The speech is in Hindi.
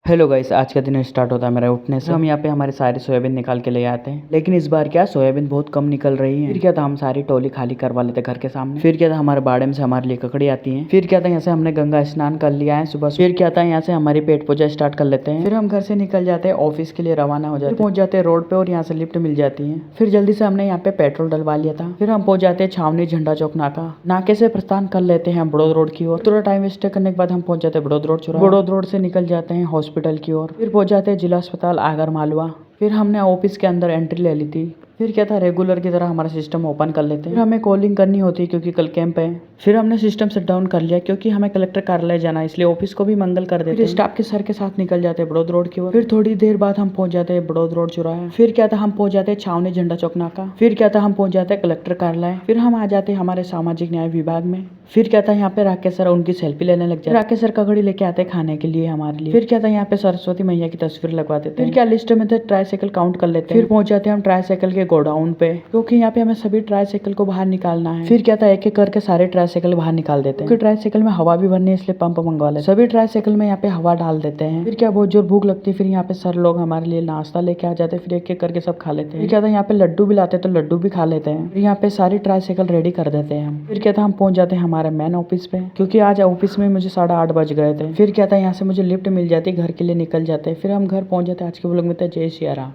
हेलो गाइस, आज का दिन स्टार्ट होता है मेरा उठने से। हम यहाँ पे हमारे सारे सोयाबीन निकाल के ले आते हैं, लेकिन इस बार क्या सोयाबीन बहुत कम निकल रही है। फिर क्या था, हम सारी टोली खाली करवा लेते घर के सामने। फिर क्या था, हमारे बाड़े में से हमारे लिए ककड़ी आती है। फिर क्या था, यहाँ से हमने गंगा स्नान कर लिया है सुबह। फिर क्या था, यहाँ से हमारी पेट पूजा स्टार्ट कर लेते हैं। फिर हम घर से निकल जाते हैं, ऑफिस के लिए रवाना हो जाते हैं। पहुंच जाते हैं रोड पे और यहाँ से लिफ्ट मिल जाती है। फिर जल्दी से हमने यहाँ पे पेट्रोल डलवा लिया था। फिर हम पहुंच जाते हैं छावनी झंडा चौक नाका। नाके से प्रस्थान कर लेते हैं बड़ौद रोड की ओर। थोड़ा टाइम वेस्ट करने के बाद हम पहुंच जाते हैं बड़ौद रोड चौराहा। बड़ौद रोड से निकल जाते हैं हॉस्पिटल की ओर। फिर पहुंच जाते हैं जिला अस्पताल आगर मालवा। फिर हमने ऑफिस के अंदर एंट्री ले ली थी। फिर क्या था, रेगुलर की तरह हमारा सिस्टम ओपन कर लेते हैं। फिर हमें कॉलिंग करनी होती है क्योंकि कल कैंप है। फिर हमने सिस्टम शट डाउन कर लिया क्योंकि हमें कलेक्टर कार्यालय जाना है, इसलिए ऑफिस को भी मंगल कर देते हैं। स्टाफ के सर के साथ निकल जाते हैं बड़ौद रोड की ओर। फिर थोड़ी देर बाद हम पहुंच जाते हैं बड़ौद रोड चौराहा। फिर क्या था, हम पहुंच जाते हैं छावनी झंडा चौक नाका। फिर क्या था, हम पहुंच जाते हैं कलेक्टर कार्यालय। फिर हम आ जाते हैं हमारे सामाजिक न्याय विभाग में। फिर क्या था, यहाँ पे राकेश सर उनकी सेल्फी लेने लग जाते। राकेश सर ककड़ी लेके आते खाने के लिए हमारे लिए। फिर क्या था, यहाँ पे सरस्वती मैया की तस्वीर लगवा देते हैं। फिर क्या, लिस्ट में थे ट्राईसाइकिल काउंट कर लेते हैं। फिर पहुंच जाते हैं हम ट्राईसाइकिल के गोडाउन पे, क्योंकि यहाँ पे हमें सभी ट्राईसाइकिल को बाहर निकालना है। फिर क्या था, एक एक करके सारे ट्राईसाइकिल बाहर निकाल देते हैं, क्योंकि ट्राईसाइकिल में हवा भी भरनी है, इसलिए पंप मंगवा लेते हैं। सभी ट्राईसाइकिल में यहाँ पे हवा डाल देते हैं। फिर क्या, बहुत जोर भूख लगती है। फिर यहाँ पे सर लोग हमारे लिए नाश्ता लेके आ जाते हैं। फिर एक एक करके सब खा लेते हैं। फिर क्या था, यहाँ पे लड्डू भी लाते हैं, तो लड्डू भी खा लेते हैं। फिर यहाँ पे सारी ट्राईसाइकिल रेडी कर देते हैं हम। फिर क्या था, हम पहुंच जाते हैं हमारे मेन ऑफिस पे, क्योंकि आज ऑफिस में मुझे 8:30 बज गए थे। फिर क्या था, यहाँ से मुझे लिफ्ट मिल जाती, घर के लिए निकल जाते हैं। फिर हम घर पहुंच जाते हैं। आज के व्लॉग में जय सिया राम।